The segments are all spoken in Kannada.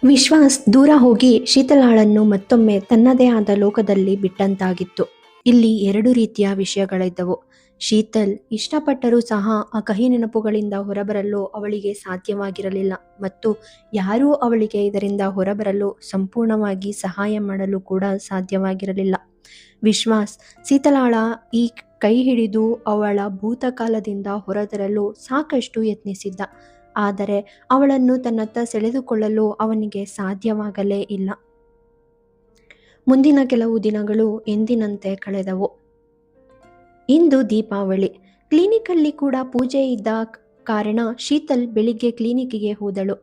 ವಿಶ್ವಾಸ್ ದೂರ ಹೋಗಿ ಶೀತಲಾಳನ್ನು ಮತ್ತೊಮ್ಮೆ ತನ್ನದೇ ಆದ ಲೋಕದಲ್ಲಿ ಬಿಟ್ಟಂತಾಗಿತ್ತು. ಇಲ್ಲಿ ಎರಡು ರೀತಿಯ ವಿಷಯಗಳಿದ್ದವು. ಶೀತಲ್ ಇಷ್ಟಪಟ್ಟರೂ ಸಹ ಆ ಕಹಿ ನೆನಪುಗಳಿಂದ ಹೊರಬರಲು ಅವಳಿಗೆ ಸಾಧ್ಯವಾಗಿರಲಿಲ್ಲ ಮತ್ತು ಯಾರೂ ಅವಳಿಗೆ ಇದರಿಂದ ಹೊರಬರಲು ಸಂಪೂರ್ಣವಾಗಿ ಸಹಾಯ ಮಾಡಲು ಕೂಡ ಸಾಧ್ಯವಾಗಿರಲಿಲ್ಲ. ವಿಶ್ವಾಸ್ ಶೀತಲಾಳ ಈ ಕೈ ಹಿಡಿದು ಅವಳ ಭೂತಕಾಲದಿಂದ ಹೊರತರಲು ಸಾಕಷ್ಟು ಯತ್ನಿಸಿದ್ದ. ಆದರೆ ಅವಳನ್ನು ತನ್ನತ್ತ ಸೆಳೆದುಕೊಳ್ಳಲು ಅವನಿಗೆ ಸಾಧ್ಯವಾಗಲೇ ಇಲ್ಲ. ಮುಂದಿನ ಕೆಲವು ದಿನಗಳು ಎಂದಿನಂತೆ ಕಳೆದವು. ಇಂದು ದೀಪಾವಳಿ. ಕ್ಲಿನಿಕಲ್ಲಿ ಕೂಡ ಪೂಜೆ ಇದ್ದ ಕಾರಣ ಶೀತಲ್ ಬೆಳಿಗ್ಗೆ ಕ್ಲಿನಿಕ್ಕಿಗೆ ಹೋದಳು.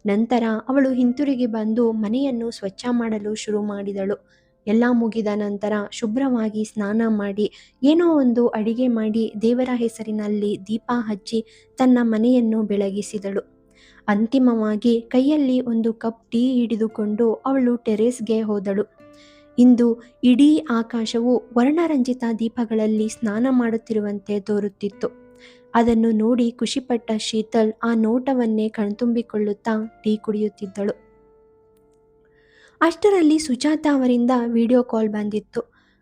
ನಂತರ ಅವಳು ಹಿಂತಿರುಗಿ ಬಂದು ಮನೆಯನ್ನು ಸ್ವಚ್ಛ ಮಾಡಲು ಶುರು ಮಾಡಿದಳು. ಎಲ್ಲ ಮುಗಿದ ನಂತರ ಶುಭ್ರವಾಗಿ ಸ್ನಾನ ಮಾಡಿ ಏನೋ ಒಂದು ಅಡಿಗೆ ಮಾಡಿ ದೇವರ ಹೆಸರಿನಲ್ಲಿ ದೀಪ ಹಚ್ಚಿ ತನ್ನ ಮನೆಯನ್ನು ಬೆಳಗಿಸಿದಳು. ಅಂತಿಮವಾಗಿ ಕೈಯಲ್ಲಿ ಒಂದು ಕಪ್ ಟೀ ಹಿಡಿದುಕೊಂಡು ಅವಳು ಟೆರೇಸ್ಗೆ ಹೋದಳು. ಇಂದು ಇಡೀ ಆಕಾಶವು ವರ್ಣರಂಜಿತ ದೀಪಗಳಲ್ಲಿ ಸ್ನಾನ ಮಾಡುತ್ತಿರುವಂತೆ ತೋರುತ್ತಿತ್ತು. ಅದನ್ನು ನೋಡಿ ಖುಷಿಪಟ್ಟ ಶೀತಲ್ ಆ ನೋಟವನ್ನೇ ಕಣ್ತುಂಬಿಕೊಳ್ಳುತ್ತಾ ಟೀ ಕುಡಿಯುತ್ತಿದ್ದಳು. ಅಷ್ಟರಲ್ಲಿ ಸುಜಾತ ಅವರಿಂದ ವಿಡಿಯೋ ಕಾಲ್ ಬಂದಿತ್ತು.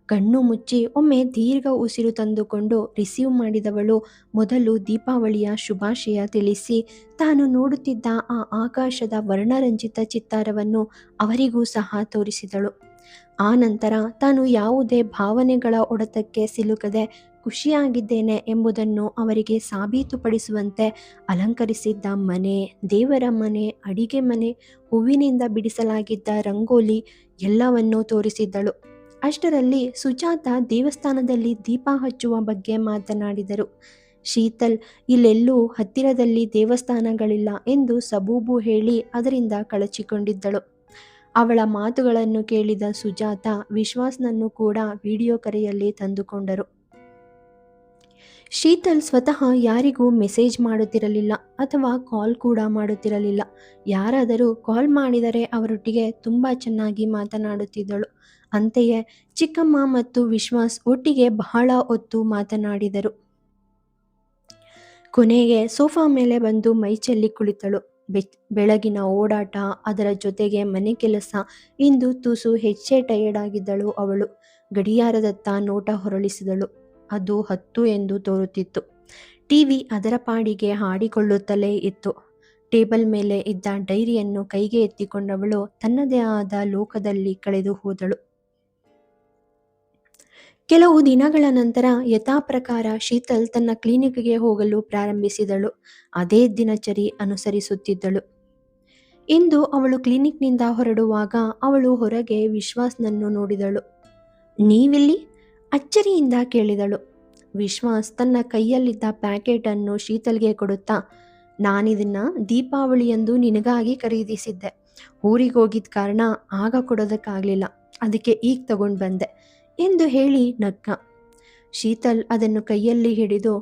ಕಣ್ಣು ಮುಚ್ಚಿ ಒಮ್ಮೆ ದೀರ್ಘ ಉಸಿರು ತಂದುಕೊಂಡು ರಿಸೀವ್ ಮಾಡಿದವಳು ಮೊದಲು ದೀಪಾವಳಿಯ ಶುಭಾಶಯ ತಿಳಿಸಿ ತಾನು ನೋಡುತ್ತಿದ್ದ ಆ ಆಕಾಶದ ವರ್ಣರಂಜಿತ ಚಿತ್ತಾರವನ್ನು ಅವರಿಗೂ ಸಹ ತೋರಿಸಿದಳು. ಆ ನಂತರ ತಾನು ಯಾವುದೇ ಭಾವನೆಗಳ ಹೊಡೆತಕ್ಕೆ ಸಿಲುಕದೆ ಖುಷಿಯಾಗಿದ್ದೇನೆ ಎಂಬುದನ್ನು ಅವರಿಗೆ ಸಾಬೀತುಪಡಿಸುವಂತೆ ಅಲಂಕರಿಸಿದ್ದ ಮನೆ, ದೇವರ ಮನೆ, ಅಡಿಗೆ ಮನೆ, ಹೂವಿನಿಂದ ಬಿಡಿಸಲಾಗಿದ್ದ ರಂಗೋಲಿ ಎಲ್ಲವನ್ನೂ ತೋರಿಸಿದ್ದಳು. ಅಷ್ಟರಲ್ಲಿ ಸುಜಾತ ದೇವಸ್ಥಾನದಲ್ಲಿ ದೀಪ ಹಚ್ಚುವ ಬಗ್ಗೆ ಮಾತನಾಡಿದರು. ಶೀತಲ್ ಇಲ್ಲೆಲ್ಲೂ ಹತ್ತಿರದಲ್ಲಿ ದೇವಸ್ಥಾನಗಳಿಲ್ಲ ಎಂದು ಸಬೂಬು ಹೇಳಿ ಅದರಿಂದ ಕಳಚಿಕೊಂಡಿದ್ದಳು. ಅವಳ ಮಾತುಗಳನ್ನು ಕೇಳಿದ ಸುಜಾತ ವಿಶ್ವಾಸ್ನನ್ನು ಕೂಡ ವಿಡಿಯೋ ಕರೆಯಲ್ಲಿ ತಂದುಕೊಂಡರು. ಶೀತಲ್ ಸ್ವತಃ ಯಾರಿಗೂ ಮೆಸೇಜ್ ಮಾಡುತ್ತಿರಲಿಲ್ಲ ಅಥವಾ ಕಾಲ್ ಕೂಡ ಮಾಡುತ್ತಿರಲಿಲ್ಲ. ಯಾರಾದರೂ ಕಾಲ್ ಮಾಡಿದರೆ ಅವರೊಟ್ಟಿಗೆ ತುಂಬ ಚೆನ್ನಾಗಿ ಮಾತನಾಡುತ್ತಿದ್ದಳು. ಅಂತೆಯೇ ಚಿಕ್ಕಮ್ಮ ಮತ್ತು ವಿಶ್ವಾಸ್ ಒಟ್ಟಿಗೆ ಬಹಳ ಹೊತ್ತು ಮಾತನಾಡಿದರು. ಕೊನೆಗೆ ಸೋಫಾ ಮೇಲೆ ಬಂದು ಮೈಚೆಲ್ಲಿ ಕುಳಿತಳು. ಬೆಳಗಿನ ಓಡಾಟ, ಅದರ ಜೊತೆಗೆ ಮನೆ ಕೆಲಸ, ಇಂದು ತುಸು ಹೆಚ್ಚೇ ಟಯರ್ಡ್ ಆಗಿದ್ದಳು ಅವಳು. ಗಡಿಯಾರದತ್ತ ನೋಟ ಹೊರಳಿಸಿದಳು. ಅದು 10 ಎಂದು ತೋರುತ್ತಿತ್ತು. ಟಿವಿ ಅದರ ಪಾಡಿಗೆ ಹಾಡಿಕೊಳ್ಳುತ್ತಲೇ ಇತ್ತು. ಟೇಬಲ್ ಮೇಲೆ ಇದ್ದ ಡೈರಿಯನ್ನು ಕೈಗೆ ಎತ್ತಿಕೊಂಡವಳು ತನ್ನದೇ ಆದ ಲೋಕದಲ್ಲಿ ಕಳೆದು ಹೋದಳು. ಕೆಲವು ದಿನಗಳ ನಂತರ ಯಥಾಪ್ರಕಾರ ಶೀತಲ್ ತನ್ನ ಕ್ಲಿನಿಕ್ಗೆ ಹೋಗಲು ಪ್ರಾರಂಭಿಸಿದಳು. ಅದೇ ದಿನಚರಿ ಅನುಸರಿಸುತ್ತಿದ್ದಳು. ಇಂದು ಅವಳು ಕ್ಲಿನಿಕ್ನಿಂದ ಹೊರಡುವಾಗ ಅವಳು ಹೊರಗೆ ವಿಶ್ವಾಸ್ನನ್ನು ನೋಡಿದಳು. ನೀವಿಲ್ಲಿ? ಅಚ್ಚರಿಯಿಂದ ಕೇಳಿದಳು. ವಿಶ್ವಾಸ್ ತನ್ನ ಕೈಯಲ್ಲಿದ್ದ ಪ್ಯಾಕೆಟನ್ನು ಶೀತಲ್ಗೆ ಕೊಡುತ್ತಾ, ನಾನಿದನ್ನ ದೀಪಾವಳಿಯಂದು ನಿನಗಾಗಿ ಖರೀದಿಸಿದ್ದೆ. ಊರಿಗೋಗಿದ್ದ ಕಾರಣ ಆಗ ಕೊಡೋದಕ್ಕಾಗಲಿಲ್ಲ, ಅದಕ್ಕೆ ಈಗ ತಗೊಂಡು ಬಂದೆ ಎಂದು ಹೇಳಿ ನಕ್ಕ. ಶೀತಲ್ ಅದನ್ನು ಕೈಯಲ್ಲಿ ಹಿಡಿದು,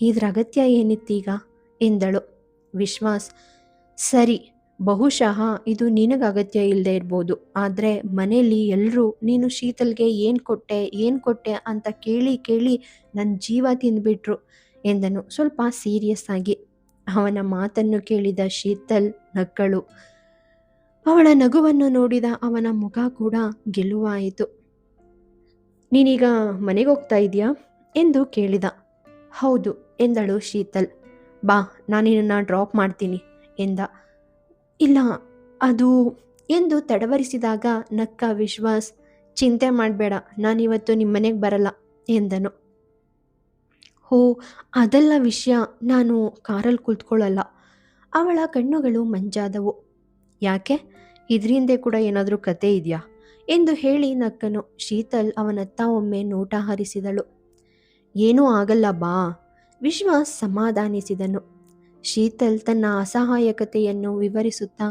ಇದ್ರ ಅಗತ್ಯ ಏನಿತ್ತೀಗ ಎಂದಳು. ವಿಶ್ವಾಸ್, ಸರಿ, ಬಹುಶಃ ಇದು ನಿನಗೆ ಅಗತ್ಯ ಇಲ್ಲದೆ ಇರ್ಬೋದು, ಆದರೆ ಮನೇಲಿ ಎಲ್ಲರೂ ನೀನು ಶೀತಲ್ಗೆ ಏನು ಕೊಟ್ಟೆ ಅಂತ ಕೇಳಿ ಕೇಳಿ ನನ್ನ ಜೀವ ತಿಂದ್ಬಿಟ್ರು ಎಂದನು ಸ್ವಲ್ಪ ಸೀರಿಯಸ್ ಆಗಿ. ಅವನ ಮಾತನ್ನು ಕೇಳಿದ ಶೀತಲ್ ನಕ್ಕಳು. ಅವಳ ನಗುವನ್ನು ನೋಡಿದ ಅವನ ಮುಖ ಕೂಡ ಗೆಲುವಾಯಿತು. ನೀನೀಗ ಮನೆಗೆ ಹೋಗ್ತಾ ಇದೆಯಾ ಎಂದು ಕೇಳಿದ. ಹೌದು ಎಂದಳು ಶೀತಲ್. ಬಾ, ನಾನಿನ್ನ ಡ್ರಾಪ್ ಮಾಡ್ತೀನಿ ಎಂದ. ಇಲ್ಲ, ಅದು ಎಂದು ತಡವರಿಸಿದಾಗ ನಕ್ಕ ವಿಶ್ವಾಸ್, ಚಿಂತೆ ಮಾಡಬೇಡ, ನಾನಿವತ್ತು ನಿಮ್ಮನೆಗೆ ಬರಲ್ಲ ಎಂದನು. ಹೋ, ಅದೆಲ್ಲ ವಿಷಯ, ನಾನು ಕಾರಲ್ಲಿ ಕುಳಿತುಕೊಳ್ಳಲ್ಲ. ಅವಳ ಕಣ್ಣುಗಳು ಮಂಜಾದವು. ಯಾಕೆ, ಇದರಿಂದ ಕೂಡ ಏನಾದರೂ ಕತೆ ಇದೆಯಾ ಎಂದು ಹೇಳಿ ನಕ್ಕನು. ಶೀತಲ್ ಅವನತ್ತ ಒಮ್ಮೆ ನೋಟ ಹರಿಸಿದಳು. ಏನೂ ಆಗಲ್ಲ ಬಾ, ವಿಶ್ವಾಸ್ ಸಮಾಧಾನಿಸಿದನು. ಶೀತಲ್ ತನ್ನ ಅಸಹಾಯಕತೆಯನ್ನು ವಿವರಿಸುತ್ತಾ,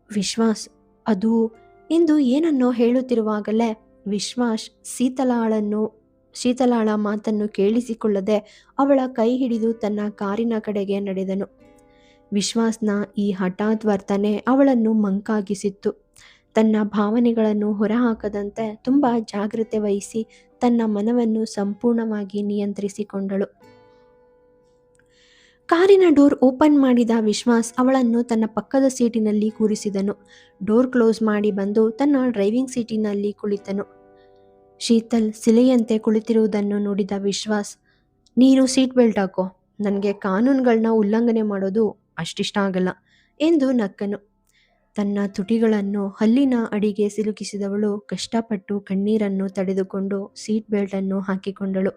ವಿಶ್ವಾಸ್ ಅದು ಎಂದು ಏನನ್ನೋ ಹೇಳುತ್ತಿರುವಾಗಲೇ ವಿಶ್ವಾಸ್ ಶೀತಲಾಳ ಮಾತನ್ನು ಕೇಳಿಸಿಕೊಳ್ಳದೆ ಅವಳ ಕೈ ಹಿಡಿದು ತನ್ನ ಕಾರಿನ ಕಡೆಗೆ ನಡೆದನು. ವಿಶ್ವಾಸ್ನ ಈ ಹಠಾತ್ ವರ್ತನೆ ಅವಳನ್ನು ಮಂಕಾಗಿಸಿತ್ತು. ತನ್ನ ಭಾವನೆಗಳನ್ನು ಹೊರಹಾಕದಂತೆ ತುಂಬ ಜಾಗ್ರತೆ ವಹಿಸಿ ತನ್ನ ಮನವನ್ನು ಸಂಪೂರ್ಣವಾಗಿ ನಿಯಂತ್ರಿಸಿಕೊಂಡಳು. ಕಾರಿನ ಡೋರ್ ಓಪನ್ ಮಾಡಿದ ವಿಶ್ವಾಸ್ ಅವಳನ್ನು ತನ್ನ ಪಕ್ಕದ ಸೀಟಿನಲ್ಲಿ ಕೂರಿಸಿದನು. ಡೋರ್ ಕ್ಲೋಸ್ ಮಾಡಿ ಬಂದು ತನ್ನ ಡ್ರೈವಿಂಗ್ ಸೀಟಿನಲ್ಲಿ ಕುಳಿತನು. ಶೀತಲ್ ಸಿಲೆಯಂತೆ ಕುಳಿತಿರುವುದನ್ನು ನೋಡಿದ ವಿಶ್ವಾಸ್, ನೀನು ಸೀಟ್ ಬೆಲ್ಟ್ ಹಾಕೋ, ನನಗೆ ಕಾನೂನುಗಳನ್ನ ಉಲ್ಲಂಘನೆ ಮಾಡೋದು ಅಷ್ಟಿಷ್ಟ ಆಗಲ್ಲ ಎಂದು ನಕ್ಕನು. ತನ್ನ ತುಟಿಗಳನ್ನು ಹಲ್ಲಿನ ಅಡಿಗೆ ಸಿಲುಕಿಸಿದವಳು ಕಷ್ಟಪಟ್ಟು ಕಣ್ಣೀರನ್ನು ತಡೆದುಕೊಂಡು ಸೀಟ್ ಬೆಲ್ಟನ್ನು ಹಾಕಿಕೊಂಡಳು.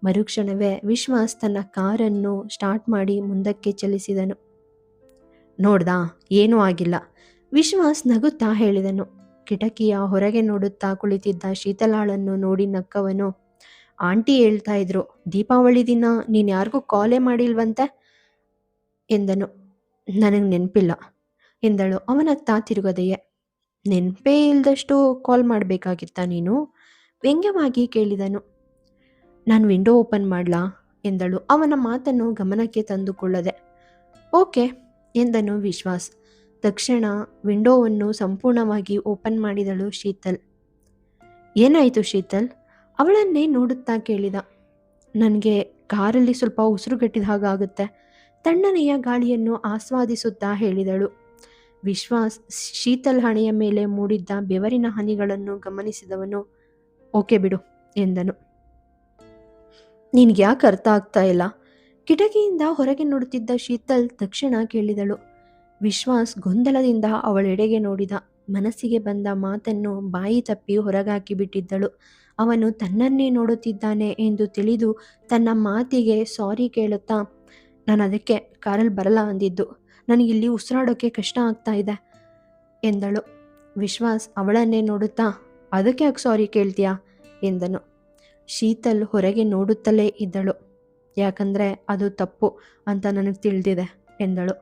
ಮರುಕ್ಷಣವೇ ವಿಶ್ವಾಸ್ ತನ್ನ ಕಾರನ್ನು ಸ್ಟಾರ್ಟ್ ಮಾಡಿ ಮುಂದಕ್ಕೆ ಚಲಿಸಿದನು. ನೋಡ್ದಾ, ಏನೂ ಆಗಿಲ್ಲ, ವಿಶ್ವಾಸ್ ನಗುತ್ತಾ ಹೇಳಿದನು. ಕಿಟಕಿಯ ಹೊರಗೆ ನೋಡುತ್ತಾ ಕುಳಿತಿದ್ದ ಶೀತಲಾಳನ್ನು ನೋಡಿ ನಕ್ಕವನು, ಆಂಟಿ ಹೇಳ್ತಾ ಇದ್ರು, ದೀಪಾವಳಿ ದಿನ ನೀನು ಯಾರಿಗೂ ಕಾಲೇ ಮಾಡಿಲ್ವಂತೆ ಎಂದನು. ನನಗೆ ನೆನಪಿಲ್ಲ ಎಂದಳು ಅವನತ್ತ ತಿರುಗದೆಯೇ. ನೆನಪೇ ಇಲ್ದಷ್ಟು ಕಾಲ್ ಮಾಡಬೇಕಾಗಿತ್ತ ನೀನು? ವ್ಯಂಗ್ಯವಾಗಿ ಕೇಳಿದನು. ನಾನು ವಿಂಡೋ ಓಪನ್ ಮಾಡಲಾ ಎಂದಳು ಅವನ ಮಾತನ್ನು ಗಮನಕ್ಕೆ ತಂದುಕೊಳ್ಳದೆ. ಓಕೆ ಎಂದನು ವಿಶ್ವಾಸ್. ತಕ್ಷಣ ವಿಂಡೋವನ್ನು ಸಂಪೂರ್ಣವಾಗಿ ಓಪನ್ ಮಾಡಿದಳು ಶೀತಲ್. ಏನಾಯಿತು ಶೀತಲ್? ಅವಳನ್ನೇ ನೋಡುತ್ತಾ ಕೇಳಿದ. ನನಗೆ ಕಾರಲ್ಲಿ ಸ್ವಲ್ಪ ಉಸಿರುಗಟ್ಟಿದ ಹಾಗಾಗುತ್ತೆ, ತಣ್ಣನೆಯ ಗಾಳಿಯನ್ನು ಆಸ್ವಾದಿಸುತ್ತಾ ಹೇಳಿದಳು. ವಿಶ್ವಾಸ್ ಶೀತಲ್ ಹಣೆಯ ಮೇಲೆ ಮೂಡಿದ್ದ ಬೆವರಿನ ಹನಿಗಳನ್ನು ಗಮನಿಸಿದವನು, ಓಕೆ ಬಿಡು ಎಂದನು. ನಿನ್ಗೆ ಯಾಕೆ ಅರ್ಥ ಆಗ್ತಾ ಇಲ್ಲ? ಕಿಟಕಿಯಿಂದ ಹೊರಗೆ ನೋಡುತ್ತಿದ್ದ ಶೀತಲ್ ತಕ್ಷಣ ಕೇಳಿದಳು. ವಿಶ್ವಾಸ್ ಗೊಂದಲದಿಂದ ಅವಳೆಡೆಗೆ ನೋಡಿದ. ಮನಸ್ಸಿಗೆ ಬಂದ ಮಾತನ್ನು ಬಾಯಿ ತಪ್ಪಿ ಹೊರಗಾಕಿ ಬಿಟ್ಟಿದ್ದಳು. ಅವನು ತನ್ನನ್ನೇ ನೋಡುತ್ತಿದ್ದಾನೆ ಎಂದು ತಿಳಿದು ತನ್ನ ಮಾತಿಗೆ ಸಾರಿ ಕೇಳುತ್ತಾ, ನಾನು ಅದಕ್ಕೆ ಕಾರಲ್ಲಿ ಬರಲ್ಲ ಅಂದಿದ್ದು, ನನಗಿಲ್ಲಿ ಉಸಿರಾಡೋಕ್ಕೆ ಕಷ್ಟ ಆಗ್ತಾ ಇದೆ ಎಂದಳು. ವಿಶ್ವಾಸ್ ಅವಳನ್ನೇ ನೋಡುತ್ತಾ, ಅದಕ್ಕೆ ಯಾಕೆ ಸಾರಿ ಕೇಳ್ತೀಯಾ ಎಂದನು. ಶೀತಲ್ ಹೊರಗೆ ನೋಡುತ್ತಲೇ ಇದ್ದಳು. ಯಾಕಂದರೆ ಅದು ತಪ್ಪು ಅಂತ ನನಗೆ ತಿಳಿದಿದೆ ಎಂದಳು.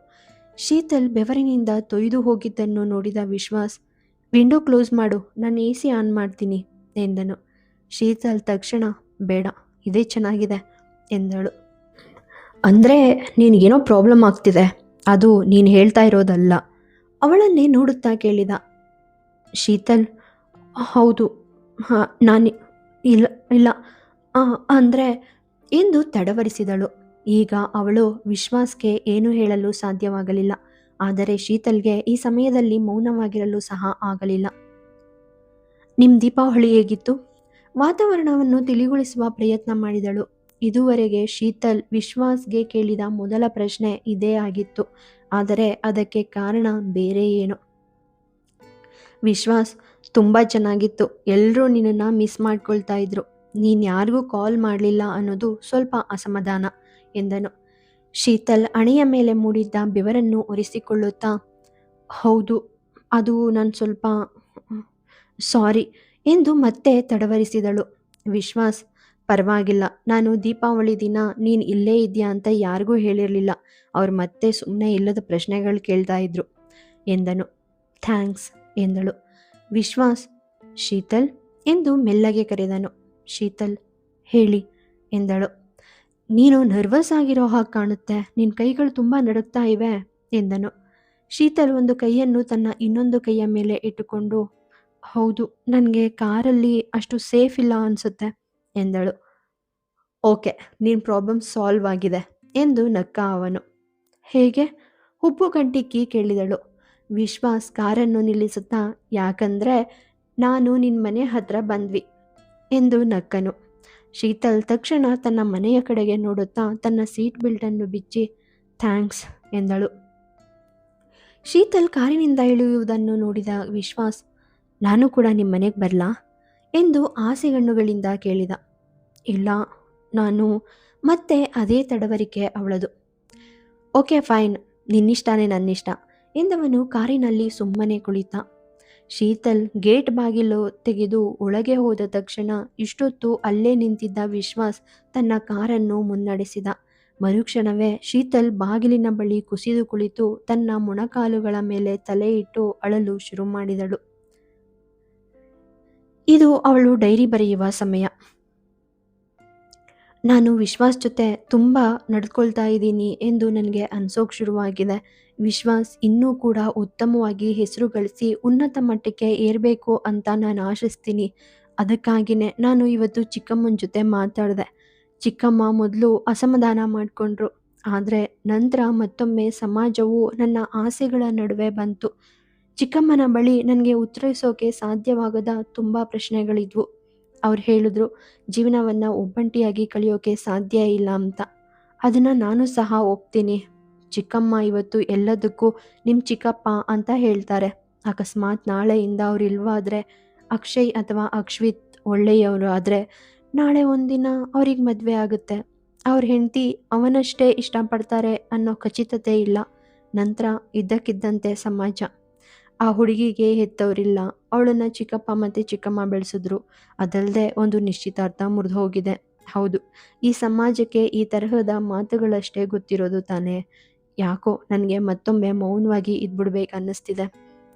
ಶೀತಲ್ ಬೆವರಿನಿಂದ ತೊಯ್ದು ಹೋಗಿದ್ದನ್ನು ನೋಡಿದ ವಿಶ್ವಾಸ್, ವಿಂಡೋ ಕ್ಲೋಸ್ ಮಾಡು, ನಾನು AC ಆನ್ ಮಾಡ್ತೀನಿ ಎಂದನು. ಶೀತಲ್ ತಕ್ಷಣ, ಬೇಡ, ಇದೇ ಚೆನ್ನಾಗಿದೆ ಎಂದಳು. ಅಂದರೆ ನಿನಗೇನೋ ಪ್ರಾಬ್ಲಮ್ ಆಗ್ತಿದೆ, ಅದು ನೀನು ಹೇಳ್ತಾ ಇರೋದಲ್ಲ, ಅವಳನ್ನೇ ನೋಡುತ್ತಾ ಕೇಳಿದ. ಶೀತಲ್, ಹೌದು, ಹಾಂ, ನಾನು ಇಲ್ಲ ಇಲ್ಲ ಅಂದರೆ ಎಂದು ತಡವರಿಸಿದಳು. ಈಗ ಅವಳು ವಿಶ್ವಾಸ್ಗೆ ಏನು ಹೇಳಲು ಸಾಧ್ಯವಾಗಲಿಲ್ಲ. ಆದರೆ ಶೀತಲ್ಗೆ ಈ ಸಮಯದಲ್ಲಿ ಮೌನವಾಗಿರಲು ಸಹ ಆಗಲಿಲ್ಲ. ನಿಮ್ಮ ದೀಪಾವಳಿ ಹೇಗಿತ್ತು? ವಾತಾವರಣವನ್ನು ತಿಳಿಗೊಳಿಸುವ ಪ್ರಯತ್ನ ಮಾಡಿದಳು. ಇದುವರೆಗೆ ಶೀತಲ್ ವಿಶ್ವಾಸ್ಗೆ ಕೇಳಿದ ಮೊದಲ ಪ್ರಶ್ನೆ ಇದೇ ಆಗಿತ್ತು. ಆದರೆ ಅದಕ್ಕೆ ಕಾರಣ ಬೇರೆ ಏನು. ವಿಶ್ವಾಸ್, ತುಂಬ ಚೆನ್ನಾಗಿತ್ತು, ಎಲ್ಲರೂ ನಿನ್ನನ್ನು ಮಿಸ್ ಮಾಡ್ಕೊಳ್ತಾ ಇದ್ರು, ನೀನು ಯಾರಿಗೂ ಕಾಲ್ ಮಾಡಲಿಲ್ಲ ಅನ್ನೋದು ಸ್ವಲ್ಪ ಅಸಮಾಧಾನ ಎಂದನು. ಶೀತಲ್ ಹಣೆಯ ಮೇಲೆ ಮೂಡಿದ್ದ ಬೆವರನ್ನು ಒರೆಸಿಕೊಳ್ಳುತ್ತಾ, ಹೌದು, ಅದು ನಾನು ಸ್ವಲ್ಪ ಸಾರಿ ಎಂದು ಮತ್ತೆ ತಡವರಿಸಿದಳು. ವಿಶ್ವಾಸ್, ಪರವಾಗಿಲ್ಲ, ನಾನು ದೀಪಾವಳಿ ದಿನ ನೀನು ಇಲ್ಲೇ ಇದೆಯಾ ಅಂತ ಯಾರಿಗೂ ಹೇಳಿರಲಿಲ್ಲ, ಅವ್ರು ಮತ್ತೆ ಸುಮ್ಮನೆ ಇಲ್ಲದ ಪ್ರಶ್ನೆಗಳು ಕೇಳ್ತಾ ಇದ್ರು ಎಂದನು. ಥ್ಯಾಂಕ್ಸ್ ಎಂದಳು. ವಿಶ್ವಾಸ್, ಶೀತಲ್ ಎಂದು ಮೆಲ್ಲಗೆ ಕರೆದನು. ಶೀತಲ್, ಹೇಳಿ ಎಂದಳು. ನೀನು ನರ್ವಸ್ ಆಗಿರೋ ಹಾಗೆ ಕಾಣುತ್ತೆ, ನಿನ್ನ ಕೈಗಳು ತುಂಬ ನಡುಗ್ತಾ ಇವೆ ಎಂದನು. ಶೀತಲ್ ಒಂದು ಕೈಯನ್ನು ತನ್ನ ಇನ್ನೊಂದು ಕೈಯ ಮೇಲೆ ಇಟ್ಟುಕೊಂಡು, ಹೌದು, ನನಗೆ ಕಾರಲ್ಲಿ ಅಷ್ಟು ಸೇಫ್ ಇಲ್ಲ ಅನಿಸುತ್ತೆ ಎಂದಳು. ಓಕೆ, ನಿನ್ನ ಪ್ರಾಬ್ಲಮ್ ಸಾಲ್ವ್ ಆಗಿದೆ ಎಂದು ನಕ್ಕ ಅವನು. ಹೇಗೆ? ಹುಬ್ಬು ಗಂಟಿಕ್ಕಿ ಕೇಳಿದಳು. ವಿಶ್ವಾಸ್ ಕಾರನ್ನು ನಿಲ್ಲಿಸುತ್ತಾ, ಯಾಕಂದರೆ ನಾನು ನಿನ್ನ ಮನೆ ಹತ್ರ ಬಂದ್ವಿ ಎಂದು ನಕ್ಕನು. ಶೀತಲ್ ತಕ್ಷಣ ತನ್ನ ಮನೆಯ ಕಡೆಗೆ ನೋಡುತ್ತಾ ತನ್ನ ಸೀಟ್ ಬೆಲ್ಟನ್ನು ಬಿಚ್ಚಿ, ಥ್ಯಾಂಕ್ಸ್ ಎಂದಳು. ಶೀತಲ್ ಕಾರಿನಿಂದ ಇಳಿಯುವುದನ್ನು ನೋಡಿದ ವಿಶ್ವಾಸ್, ನಾನು ಕೂಡ ನಿಮ್ಮ ಮನೆಗೆ ಬರಲಾ ಎಂದು ಆಸೆಗಣ್ಣುಗಳಿಂದ ಕೇಳಿದ. ಇಲ್ಲ, ನಾನು ಮತ್ತೆ ಅದೇ ತಡವರಿಕೆ ಅವಳದು. ಓಕೆ ಫೈನ್, ನಿನ್ನಿಷ್ಟನೇ ನನ್ನಿಷ್ಟ ಎಂದವನು ಕಾರಿನಲ್ಲಿ ಸುಮ್ಮನೆ ಕುಳಿತ. ಶೀತಲ್ ಗೇಟ್ ಬಾಗಿಲು ತೆಗೆದು ಒಳಗೆ ಹೋದ ತಕ್ಷಣ ಇಷ್ಟೊತ್ತು ಅಲ್ಲೇ ನಿಂತಿದ್ದ ವಿಶ್ವಾಸ್ ತನ್ನ ಕಾರನ್ನು ಮುನ್ನಡೆಸಿದ. ಮರುಕ್ಷಣವೇ ಶೀತಲ್ ಬಾಗಿಲಿನ ಬಳಿ ಕುಸಿದು ಕುಳಿತು ತನ್ನ ಮೊಣಕಾಲುಗಳ ಮೇಲೆ ತಲೆ ಇಟ್ಟು ಅಳಲು ಶುರು ಮಾಡಿದಳು. ಇದು ಅವಳು ಡೈರಿ ಬರೆಯುವ ಸಮಯ. ನಾನು ವಿಶ್ವಾಸ್ ಜೊತೆ ತುಂಬ ನಡೆದುಕೊಳ್ತಾ ಇದ್ದೀನಿ ಎಂದು ನನಗೆ ಅನಿಸೋಕೆ ಶುರುವಾಗಿದೆ. ವಿಶ್ವಾಸ್ ಇನ್ನೂ ಕೂಡ ಉತ್ತಮವಾಗಿ ಹೆಸರು ಗಳಿಸಿ ಉನ್ನತ ಮಟ್ಟಕ್ಕೆ ಏರಬೇಕು ಅಂತ ನಾನು ಆಶಿಸ್ತೀನಿ. ಅದಕ್ಕಾಗಿಯೇ ನಾನು ಇವತ್ತು ಚಿಕ್ಕಮ್ಮನ ಜೊತೆ ಮಾತಾಡಿದೆ. ಚಿಕ್ಕಮ್ಮ ಮೊದಲು ಅಸಮಾಧಾನ ಮಾಡಿಕೊಂಡ್ರು, ಆದರೆ ನಂತರ ಮತ್ತೊಮ್ಮೆ ಸಮಾಜವು ನನ್ನ ಆಸೆಗಳ ನಡುವೆ ಬಂತು. ಚಿಕ್ಕಮ್ಮನ ಬಳಿ ನನಗೆ ಉತ್ತರಿಸೋಕೆ ಸಾಧ್ಯವಾಗದ ತುಂಬ ಪ್ರಶ್ನೆಗಳಿದ್ವು. ಅವ್ರು ಹೇಳಿದ್ರು, ಜೀವನವನ್ನು ಒಬ್ಬಂಟಿಯಾಗಿ ಕಳೆಯೋಕೆ ಸಾಧ್ಯ ಇಲ್ಲ ಅಂತ. ಅದನ್ನು ನಾನು ಸಹ ಒಪ್ತೀನಿ. ಚಿಕ್ಕಮ್ಮ ಇವತ್ತು ಎಲ್ಲದಕ್ಕೂ ನಿಮ್ಮ ಚಿಕ್ಕಪ್ಪ ಅಂತ ಹೇಳ್ತಾರೆ. ಅಕಸ್ಮಾತ್ ನಾಳೆಯಿಂದ ಅವ್ರು ಇಲ್ವಾದರೆ, ಅಕ್ಷಯ್ ಅಥವಾ ಅಕ್ಷಿತ್ ಒಳ್ಳೆಯವರು ಆದರೆ, ನಾಳೆ ಒಂದಿನ ಅವ್ರಿಗೆ ಮದುವೆ ಆಗುತ್ತೆ. ಅವ್ರ ಹೆಂಡತಿ ಅವನಷ್ಟೇ ಇಷ್ಟಪಡ್ತಾರೆ ಅನ್ನೋ ಖಚಿತತೆ ಇಲ್ಲ. ನಂತರ ಇದ್ದಕ್ಕಿದ್ದಂತೆ ಸಮಾಜ. ಆ ಹುಡುಗಿಗೆ ಹೆತ್ತವರಿಲ್ಲ. ಅವಳನ್ನು ಚಿಕ್ಕಪ್ಪ ಮತ್ತು ಚಿಕ್ಕಮ್ಮ ಬೆಳೆಸಿದ್ರು. ಅದಲ್ಲದೆ ಒಂದು ನಿಶ್ಚಿತಾರ್ಥ ಮುರಿದು ಹೋಗಿದೆ. ಹೌದು, ಈ ಸಮಾಜಕ್ಕೆ ಈ ತರಹದ ಮಾತುಗಳಷ್ಟೇ ಗೊತ್ತಿರೋದು ತಾನೇ. ಯಾಕೋ ನನಗೆ ಮತ್ತೊಮ್ಮೆ ಮೌನವಾಗಿ ಇದ್ಬಿಡ್ಬೇಕು ಅನ್ನಿಸ್ತಿದೆ.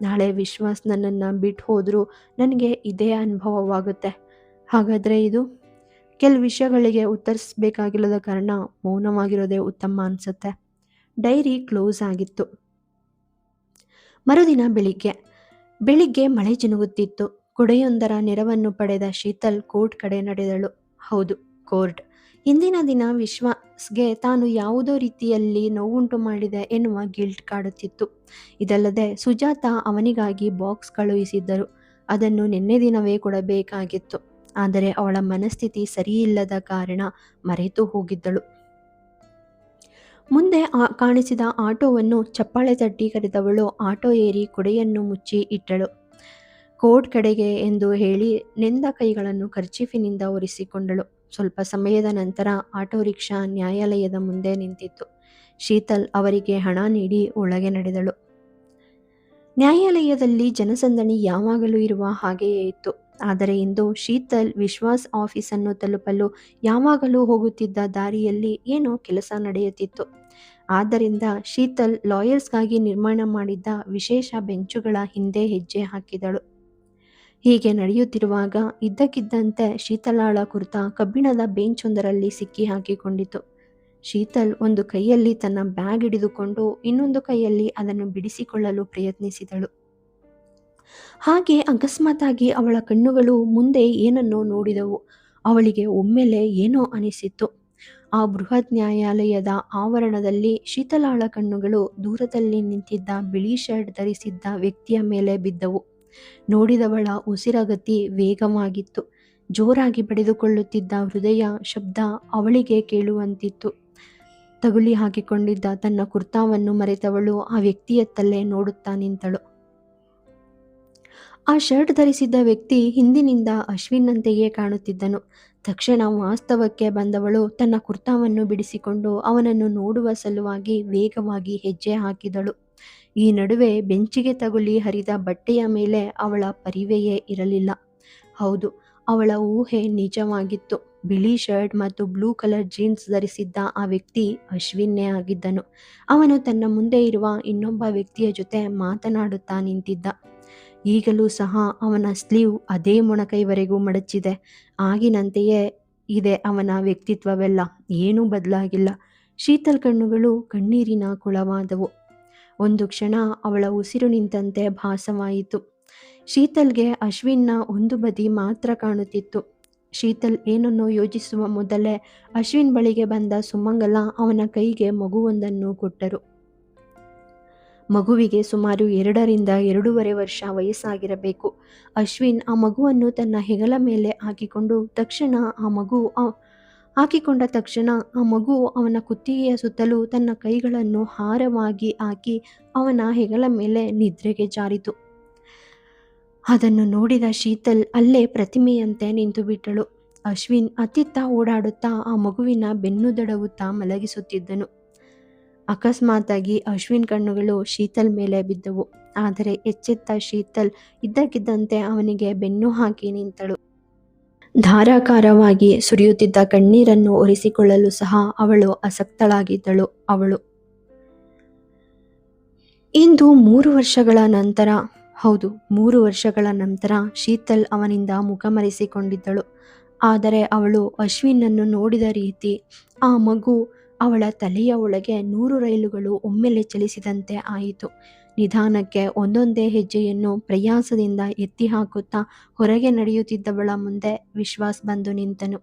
ನಾಳೆ ವಿಶ್ವಾಸ್ ನನ್ನನ್ನು ಬಿಟ್ಟು ಹೋದರೂ ನನಗೆ ಇದೇ ಅನುಭವವಾಗುತ್ತೆ. ಹಾಗಾದರೆ ಇದು ಕೆಲವು ವಿಷಯಗಳಿಗೆ ಉತ್ತರಿಸಬೇಕಾಗಿಲ್ಲದ ಕಾರಣ ಮೌನವಾಗಿರೋದೇ ಉತ್ತಮ ಅನಿಸುತ್ತೆ. ಡೈರಿ ಕ್ಲೋಸ್ ಆಗಿತ್ತು. ಮರುದಿನ ಬೆಳಿಗ್ಗೆ ಮಳೆ ಜಿನುಗುತ್ತಿತ್ತು. ಕೊಡೆಯೊಂದರ ನೆರವನ್ನು ಪಡೆದ ಶೀತಲ್ ಕೋರ್ಟ್ ಕಡೆ ನಡೆದಳು. ಹೌದು, ಕೋರ್ಟ್. ಇಂದಿನ ದಿನ ವಿಶ್ವಾಸ್ಗೆ ತಾನು ಯಾವುದೋ ರೀತಿಯಲ್ಲಿ ನೋವುಂಟು ಮಾಡಿದೆ ಎನ್ನುವ ಗಿಲ್ಟ್ ಕಾಡುತ್ತಿತ್ತು. ಇದಲ್ಲದೆ ಸುಜಾತ ಅವನಿಗಾಗಿ ಬಾಕ್ಸ್ ಕಳುಹಿಸಿದ್ದರು. ಅದನ್ನು ನಿನ್ನೆ ದಿನವೇ ಕೊಡಬೇಕಾಗಿತ್ತು. ಆದರೆ ಅವಳ ಮನಸ್ಥಿತಿ ಸರಿಯಿಲ್ಲದ ಕಾರಣ ಮರೆತು ಹೋಗಿದ್ದಳು. ಮುಂದೆ ಕಾಣಿಸಿದ ಆಟೋವನ್ನು ಚಪ್ಪಾಳೆ ತಟ್ಟಿ ಕರೆದವಳು ಆಟೋ ಏರಿ ಕೊಡೆಯನ್ನು ಮುಚ್ಚಿ ಇಟ್ಟಳು. ಕೋರ್ಟ್ ಕಡೆಗೆ ಎಂದು ಹೇಳಿ ನೆಂದ ಕೈಗಳನ್ನು ಕರ್ಚೀಫಿನಿಂದ ಒರೆಸಿಕೊಂಡಳು. ಸ್ವಲ್ಪ ಸಮಯದ ನಂತರ ಆಟೋ ರಿಕ್ಷಾ ನ್ಯಾಯಾಲಯದ ಮುಂದೆ ನಿಂತಿತ್ತು. ಶೀತಲ್ ಅವರಿಗೆ ಹಣ ನೀಡಿ ಒಳಗೆ ನಡೆದಳು. ನ್ಯಾಯಾಲಯದಲ್ಲಿ ಜನಸಂದಣಿ ಯಾವಾಗಲೂ ಇರುವ ಹಾಗೆಯೇ ಇತ್ತು. ಆದರೆ ಇಂದು ಶೀತಲ್ ವಿಶ್ವಾಸ್ ಆಫೀಸನ್ನು ತಲುಪಲು ಯಾವಾಗಲೂ ಹೋಗುತ್ತಿದ್ದ ದಾರಿಯಲ್ಲಿ ಏನೋ ಕೆಲಸ ನಡೆಯುತ್ತಿತ್ತು. ಆದ್ದರಿಂದ ಶೀತಲ್ ಲಾಯರ್ಸ್ಗಾಗಿ ನಿರ್ಮಾಣ ಮಾಡಿದ್ದ ವಿಶೇಷ ಬೆಂಚುಗಳ ಹಿಂದೆ ಹೆಜ್ಜೆ ಹಾಕಿದಳು. ಹೀಗೆ ನಡೆಯುತ್ತಿರುವಾಗ ಇದ್ದಕ್ಕಿದ್ದಂತೆ ಶೀತಲಾಳ ಕುರ್ತಾ ಕಬ್ಬಿಣದ ಬೆಂಚೊಂದರಲ್ಲಿ ಸಿಕ್ಕಿ ಹಾಕಿಕೊಂಡಿತು. ಶೀತಲ್ ಒಂದು ಕೈಯಲ್ಲಿ ತನ್ನ ಬ್ಯಾಗ್ ಹಿಡಿದುಕೊಂಡು ಇನ್ನೊಂದು ಕೈಯಲ್ಲಿ ಅದನ್ನು ಬಿಡಿಸಿಕೊಳ್ಳಲು ಪ್ರಯತ್ನಿಸಿದಳು. ಹಾಗೆ ಅಕಸ್ಮಾತಾಗಿ ಅವಳ ಕಣ್ಣುಗಳು ಮುಂದೆ ಏನನ್ನೋ ನೋಡಿದವು. ಅವಳಿಗೆ ಒಮ್ಮೆಲೆ ಏನೋ ಅನಿಸಿತು. ಆ ಬೃಹತ್ ನ್ಯಾಯಾಲಯದ ಆವರಣದಲ್ಲಿ ಶೀತಲಾಳ ಕಣ್ಣುಗಳು ದೂರದಲ್ಲಿ ನಿಂತಿದ್ದ ಬಿಳಿ ಶರ್ಟ್ ಧರಿಸಿದ್ದ ವ್ಯಕ್ತಿಯ ಮೇಲೆ ಬಿದ್ದವು. ನೋಡಿದವಳ ಉಸಿರಗತಿ ವೇಗವಾಗಿತ್ತು. ಜೋರಾಗಿ ಬಡಿದುಕೊಳ್ಳುತ್ತಿದ್ದ ಹೃದಯ ಶಬ್ದ ಅವಳಿಗೆ ಕೇಳುವಂತಿತ್ತು. ತಗುಲಿ ಹಾಕಿಕೊಂಡಿದ್ದ ತನ್ನ ಕುರ್ತಾವನ್ನು ಮರೆತವಳು ಆ ವ್ಯಕ್ತಿಯತ್ತಲ್ಲೇ ನೋಡುತ್ತಾ ನಿಂತಳು. ಆ ಶರ್ಟ್ ಧರಿಸಿದ್ದ ವ್ಯಕ್ತಿ ಹಿಂದಿನಿಂದ ಅಶ್ವಿನ್ನಂತೆಯೇ ಕಾಣುತ್ತಿದ್ದನು. ತಕ್ಷಣ ವಾಸ್ತವಕ್ಕೆ ಬಂದವಳು ತನ್ನ ಕುರ್ತಾವನ್ನು ಬಿಡಿಸಿಕೊಂಡು ಅವನನ್ನು ನೋಡುವ ಸಲುವಾಗಿ ವೇಗವಾಗಿ ಹೆಜ್ಜೆ ಹಾಕಿದಳು. ಈ ನಡುವೆ ಬೆಂಚಿಗೆ ತಗುಲಿ ಹರಿದ ಬಟ್ಟೆಯ ಮೇಲೆ ಅವಳ ಪರಿವೆಯೇ ಇರಲಿಲ್ಲ. ಹೌದು, ಅವಳ ಊಹೆ ನಿಜವಾಗಿತ್ತು. ಬಿಳಿ ಶರ್ಟ್ ಮತ್ತು ಬ್ಲೂ ಕಲರ್ ಜೀನ್ಸ್ ಧರಿಸಿದ್ದ ಆ ವ್ಯಕ್ತಿ ಅಶ್ವಿನ್ನೇ ಆಗಿದ್ದನು. ಅವನು ತನ್ನ ಮುಂದೆ ಇರುವ ಇನ್ನೊಬ್ಬ ವ್ಯಕ್ತಿಯ ಜೊತೆ ಮಾತನಾಡುತ್ತಾ ನಿಂತಿದ್ದ. ಈಗಲೂ ಸಹ ಅವನ ಸ್ಲೀವ್ ಅದೇ ಮೊಣಕೈವರೆಗೂ ಮಡಚಿದೆ. ಆಗಿನಂತೆಯೇ ಇದೆ ಅವನ ವ್ಯಕ್ತಿತ್ವವೆಲ್ಲ, ಏನೂ ಬದಲಾಗಿಲ್ಲ. ಶೀತಲ್ ಕಣ್ಣುಗಳು ಕಣ್ಣೀರಿನ ಕೊಳವಾದವು. ಒಂದು ಕ್ಷಣ ಅವಳ ಉಸಿರು ನಿಂತಂತೆ ಭಾಸವಾಯಿತು. ಶೀತಲ್ಗೆ ಅಶ್ವಿನ್ನ ಒಂದು ಬದಿ ಮಾತ್ರ ಕಾಣುತ್ತಿತ್ತು. ಶೀತಲ್ ಏನನ್ನೋ ಯೋಚಿಸುವ ಮೊದಲೇ ಅಶ್ವಿನ್ ಬಳಿಗೆ ಬಂದ ಸುಮಂಗಲ ಅವನ ಕೈಗೆ ಮಗುವೊಂದನ್ನು ಕೊಟ್ಟರು. ಮಗುವಿಗೆ ಸುಮಾರು 2 ರಿಂದ 2.5 ವರ್ಷ ವಯಸ್ಸಾಗಿರಬೇಕು. ಅಶ್ವಿನ್ ಆ ಮಗುವನ್ನು ತನ್ನ ಹೆಗಲ ಮೇಲೆ ಹಾಕಿಕೊಂಡ ತಕ್ಷಣ ಆ ಮಗು ಅವನ ಕುತ್ತಿಗೆಯ ಸುತ್ತಲೂ ತನ್ನ ಕೈಗಳನ್ನು ಹಾರವಾಗಿ ಹಾಕಿ ಅವನ ಹೆಗಲ ಮೇಲೆ ನಿದ್ರೆಗೆ ಜಾರಿತು. ಅದನ್ನು ನೋಡಿದ ಶೀತಲ್ ಅಲ್ಲೇ ಪ್ರತಿಮೆಯಂತೆ ನಿಂತು ಬಿಟ್ಟಳು. ಅಶ್ವಿನ್ ಅತ್ತಿತ್ತ ಓಡಾಡುತ್ತಾ ಆ ಮಗುವಿನ ಬೆನ್ನು ದಡವುತ್ತಾ ಮಲಗಿಸುತ್ತಿದ್ದನು. ಅಕಸ್ಮಾತಾಗಿ ಅಶ್ವಿನ್ ಕಣ್ಣುಗಳು ಶೀತಲ್ ಮೇಲೆ ಬಿದ್ದವು. ಆದರೆ ಎಚ್ಚೆತ್ತ ಶೀತಲ್ ಇದ್ದಕ್ಕಿದ್ದಂತೆ ಅವನಿಗೆ ಬೆನ್ನು ಹಾಕಿ ನಿಂತಳು. ಧಾರಾಕಾರವಾಗಿ ಸುರಿಯುತ್ತಿದ್ದ ಕಣ್ಣೀರನ್ನು ಒರೆಸಿಕೊಳ್ಳಲು ಸಹ ಅವಳು ಅಸಕ್ತಳಾಗಿದ್ದಳು. ಇಂದು 3 ವರ್ಷಗಳ ನಂತರ, ಹೌದು 3 ವರ್ಷಗಳ ನಂತರ ಶೀತಲ್ ಅವನಿಂದ ಮುಖ ಮರೆಸಿಕೊಂಡಿದ್ದಳು. ಆದರೆ ಅವಳು ಅಶ್ವಿನನ್ನು ನೋಡಿದ ರೀತಿ, ಆ ಮಗು, ಅವಳ ತಲೆಯ ಒಳಗೆ 100 ರೈಲುಗಳು ಒಮ್ಮೆಲೆ ಚಲಿಸಿದಂತೆ ಆಯಿತು. ನಿಧಾನಕ್ಕೆ ಒಂದೊಂದೇ ಹೆಜ್ಜೆಯನ್ನು ಪ್ರಯಾಸದಿಂದ ಎತ್ತಿ ಹಾಕುತ್ತಾ ಹೊರಗೆ ನಡೆಯುತ್ತಿದ್ದವಳ ಮುಂದೆ ವಿಶ್ವಾಸ್ ಬಂದು ನಿಂತನು.